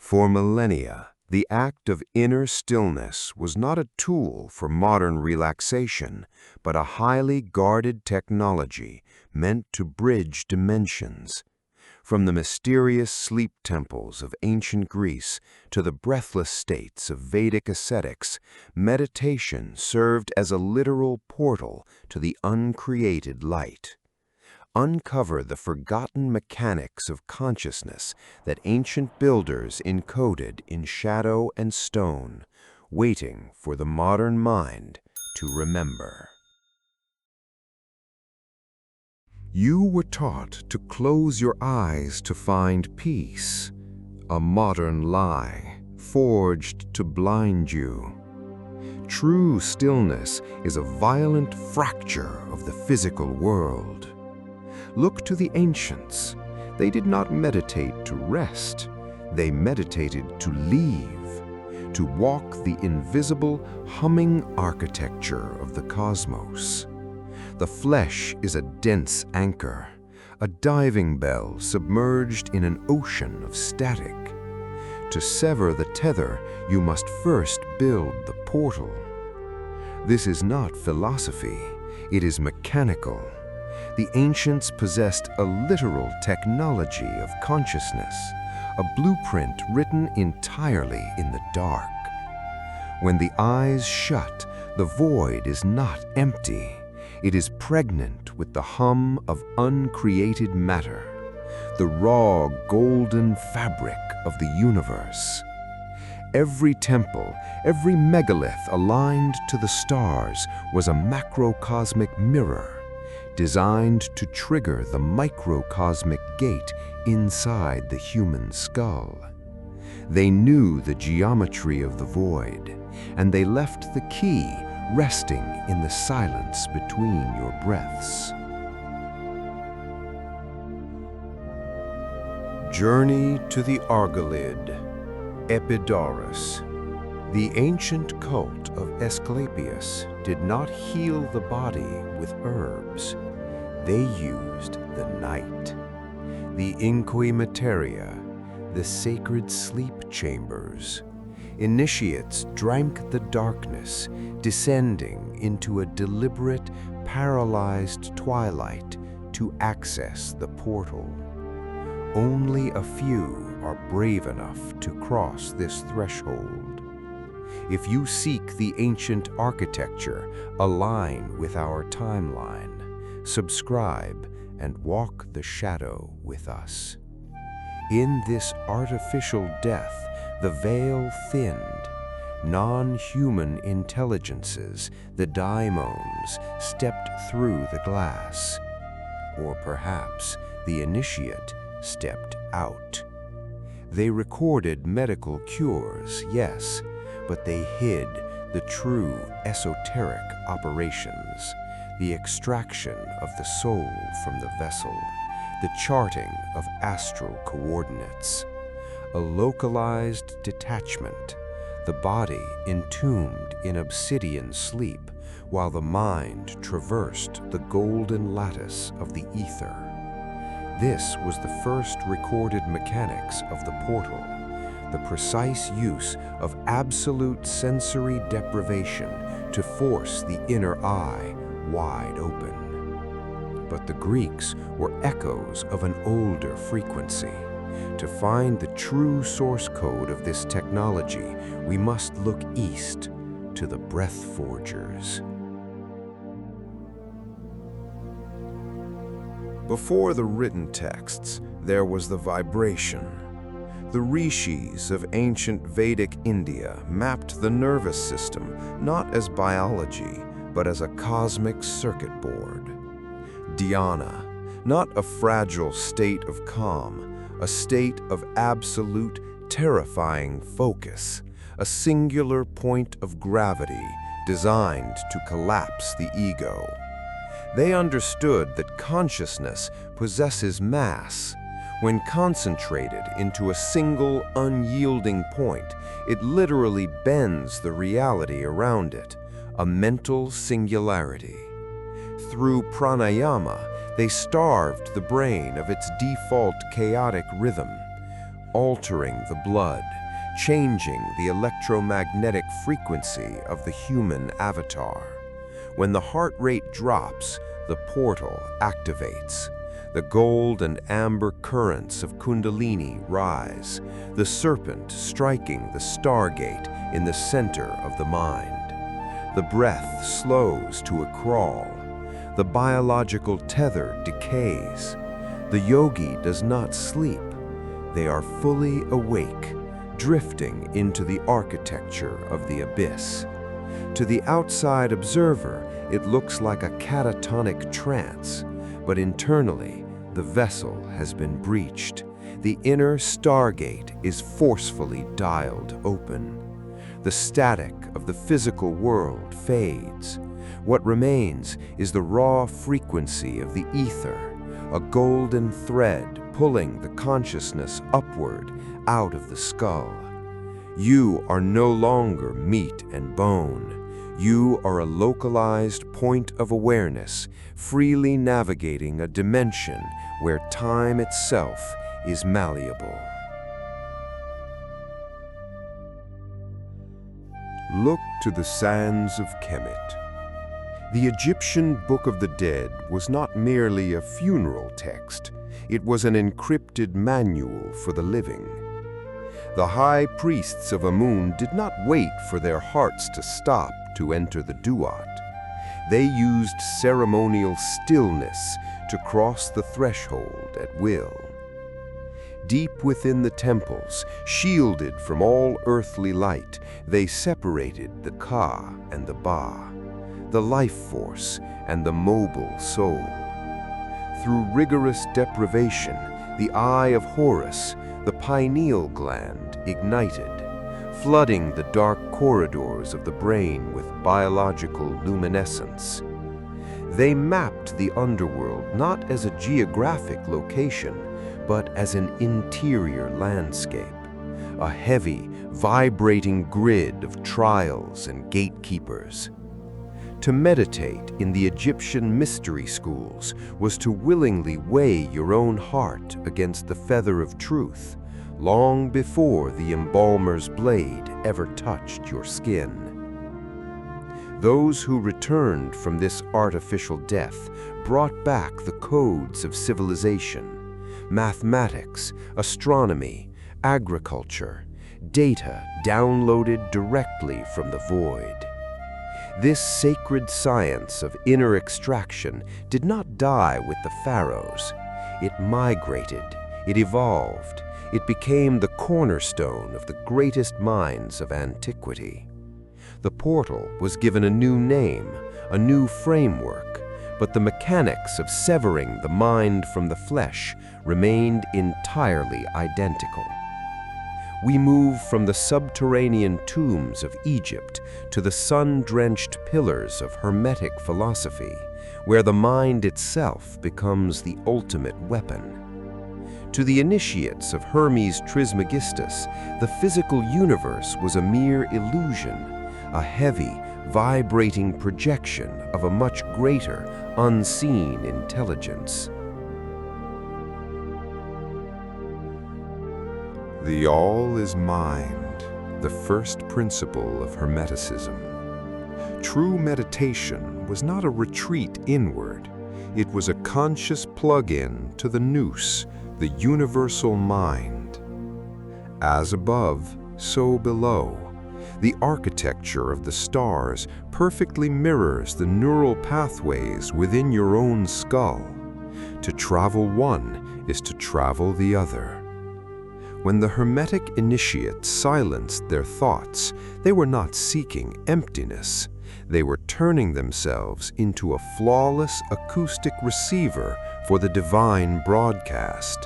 For millennia, the act of inner stillness was not a tool for modern relaxation, but a highly guarded technology meant to bridge dimensions. From the mysterious sleep temples of ancient Greece to the breathless states of Vedic ascetics, meditation served as a literal portal to the uncreated light. Uncover the forgotten mechanics of consciousness that ancient builders encoded in shadow and stone, waiting for the modern mind to remember. You were taught to close your eyes to find peace, a modern lie forged to blind you. True stillness is a violent fracture of the physical world. Look to the ancients. They did not meditate to rest. They meditated to leave, to walk the invisible, humming architecture of the cosmos. The flesh is a dense anchor, a diving bell submerged in an ocean of static. To sever the tether, you must first build the portal. This is not philosophy, it is mechanical. The ancients possessed a literal technology of consciousness, a blueprint written entirely in the dark. When the eyes shut, the void is not empty. It is pregnant with the hum of uncreated matter, the raw golden fabric of the universe. Every temple, every megalith aligned to the stars was a macrocosmic mirror, designed to trigger the microcosmic gate inside the human skull. They knew the geometry of the void, and they left the key resting in the silence between your breaths. Journey to the Argolid, Epidaurus. The ancient cult of Asclepius did not heal the body with herbs. They used the night. The Inqui Materia, the sacred sleep chambers. Initiates drank the darkness, descending into a deliberate, paralyzed twilight to access the portal. Only a few are brave enough to cross this threshold. If you seek the ancient architecture, align with our timeline, subscribe, and walk the shadow with us. In this artificial death, the veil thinned. Non-human intelligences, the daimons, stepped through the glass. Or perhaps the initiate stepped out. They recorded medical cures, yes, but they hid the true esoteric operations, the extraction of the soul from the vessel, the charting of astral coordinates. A localized detachment, the body entombed in obsidian sleep, while the mind traversed the golden lattice of the ether. This was the first recorded mechanics of the portal, the precise use of absolute sensory deprivation to force the inner eye wide open. But the Greeks were echoes of an older frequency. To find the true source code of this technology, we must look east to the breath forgers. Before the written texts, there was the vibration. The rishis of ancient Vedic India mapped the nervous system not as biology, but as a cosmic circuit board. Dhyana, not a fragile state of calm, a state of absolute, terrifying focus, a singular point of gravity designed to collapse the ego. They understood that consciousness possesses mass. When concentrated into a single, unyielding point, it literally bends the reality around it, a mental singularity. Through pranayama, they starved the brain of its default chaotic rhythm. altering the blood, changing the electromagnetic frequency of the human avatar. When the heart rate drops, the portal activates. The gold and amber currents of Kundalini rise, the serpent striking the Stargate in the center of the mind. The breath slows to a crawl. The biological tether decays. The yogi does not sleep. They are fully awake, drifting into the architecture of the abyss. To the outside observer, it looks like a catatonic trance, but internally, the vessel has been breached. The inner Stargate is forcefully dialed open. The static of the physical world fades. What remains is the raw frequency of the ether, a golden thread pulling the consciousness upward out of the skull. You are no longer meat and bone. You are a localized point of awareness, freely navigating a dimension where time itself is malleable. Look to the sands of Kemet. The Egyptian Book of the Dead was not merely a funeral text, it was an encrypted manual for the living. The high priests of Amun did not wait for their hearts to stop to enter the Duat. They used ceremonial stillness to cross the threshold at will. Deep within the temples, shielded from all earthly light, they separated the Ka and the Ba, the life force and the mobile soul. Through rigorous deprivation, the eye of Horus, the pineal gland, ignited, flooding the dark corridors of the brain with biological luminescence. They mapped the underworld not as a geographic location, but as an interior landscape, a heavy, vibrating grid of trials and gatekeepers. To meditate in the Egyptian mystery schools was to willingly weigh your own heart against the feather of truth, long before the embalmer's blade ever touched your skin. Those who returned from this artificial death brought back the codes of civilization, mathematics, astronomy, agriculture, data downloaded directly from the void. This sacred science of inner extraction did not die with the pharaohs. It migrated, it evolved, it became the cornerstone of the greatest minds of antiquity. The portal was given a new name, a new framework, but the mechanics of severing the mind from the flesh remained entirely identical. We move from the subterranean tombs of Egypt to the sun-drenched pillars of Hermetic philosophy, where the mind itself becomes the ultimate weapon. To the initiates of Hermes Trismegistus, the physical universe was a mere illusion, a heavy, vibrating projection of a much greater, unseen intelligence. The all is mind, the first principle of Hermeticism. True meditation was not a retreat inward. It was a conscious plug-in to the Nous, the universal mind. As above, so below. The architecture of the stars perfectly mirrors the neural pathways within your own skull. To travel one is to travel the other. When the Hermetic initiates silenced their thoughts, they were not seeking emptiness. They were turning themselves into a flawless acoustic receiver for the divine broadcast.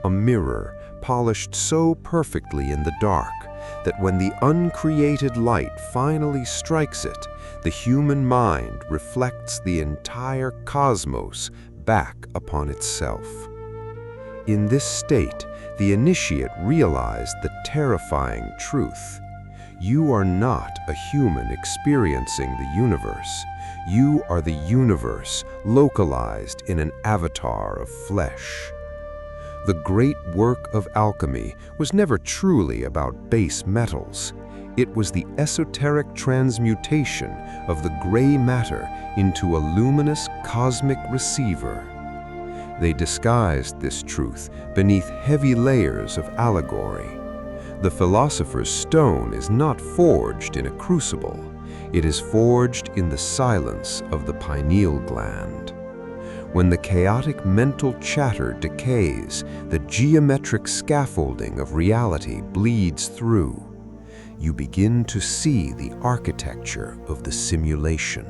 A mirror polished so perfectly in the dark that when the uncreated light finally strikes it, the human mind reflects the entire cosmos back upon itself. In this state, the initiate realized the terrifying truth. You are not a human experiencing the universe. You are the universe localized in an avatar of flesh. The great work of alchemy was never truly about base metals. It was the esoteric transmutation of the gray matter into a luminous cosmic receiver. They disguised this truth beneath heavy layers of allegory. The philosopher's stone is not forged in a crucible. It is forged in the silence of the pineal gland. When the chaotic mental chatter decays, the geometric scaffolding of reality bleeds through. You begin to see the architecture of the simulation.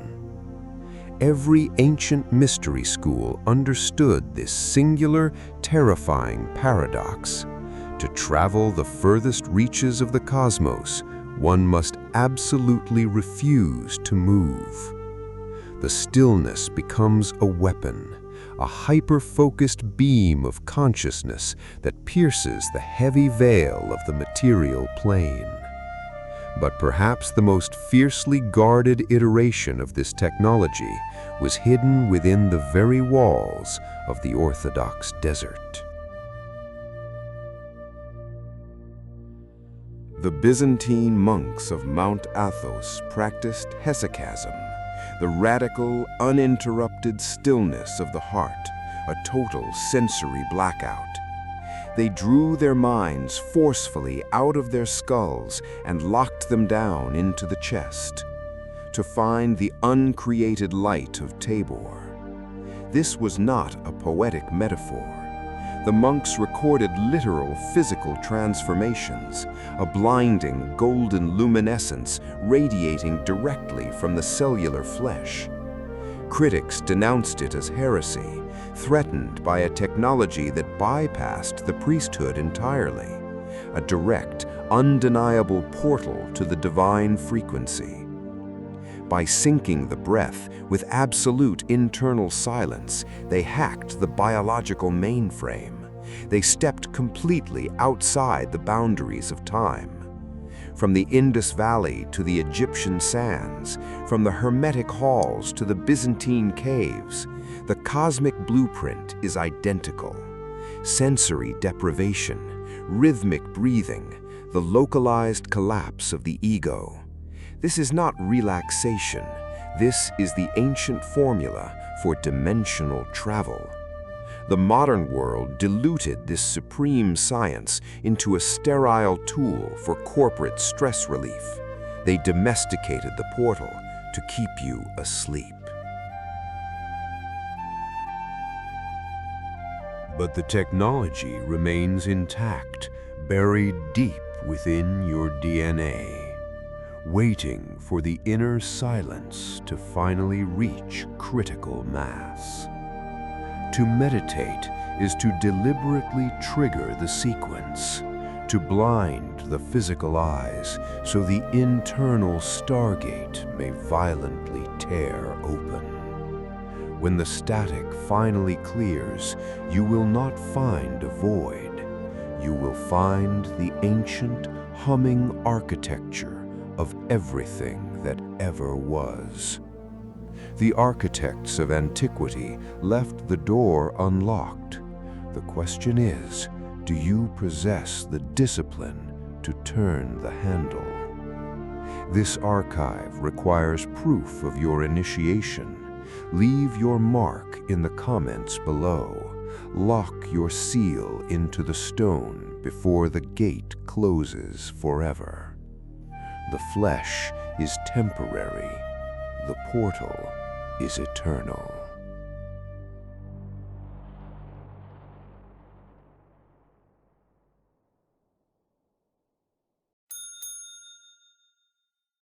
Every ancient mystery school understood this singular, terrifying paradox. To travel the furthest reaches of the cosmos, one must absolutely refuse to move. The stillness becomes a weapon, a hyper-focused beam of consciousness that pierces the heavy veil of the material plane. But perhaps the most fiercely guarded iteration of this technology was hidden within the very walls of the Orthodox desert. The Byzantine monks of Mount Athos practiced Hesychasm, the radical, uninterrupted stillness of the heart, a total sensory blackout. They drew their minds forcefully out of their skulls and locked them down into the chest, to find the uncreated light of Tabor. This was not a poetic metaphor. The monks recorded literal physical transformations, a blinding golden luminescence radiating directly from the cellular flesh. Critics denounced it as heresy, threatened by a technology that bypassed the priesthood entirely, a direct, undeniable portal to the divine frequency. By syncing the breath with absolute internal silence, they hacked the biological mainframe. They stepped completely outside the boundaries of time. From the Indus Valley to the Egyptian sands, from the Hermetic halls to the Byzantine caves, the cosmic blueprint is identical. Sensory deprivation, rhythmic breathing, the localized collapse of the ego. This is not relaxation. This is the ancient formula for dimensional travel. The modern world diluted this supreme science into a sterile tool for corporate stress relief. They domesticated the portal to keep you asleep. But the technology remains intact, buried deep within your DNA, waiting for the inner silence to finally reach critical mass. To meditate is to deliberately trigger the sequence, to blind the physical eyes so the internal Stargate may violently tear open. When the static finally clears, you will not find a void. You will find the ancient, humming architecture of everything that ever was. The architects of antiquity left the door unlocked. The question is, do you possess the discipline to turn the handle? This archive requires proof of your initiation. Leave your mark in the comments below. Lock your seal into the stone before the gate closes forever. The flesh is temporary. The portal is eternal.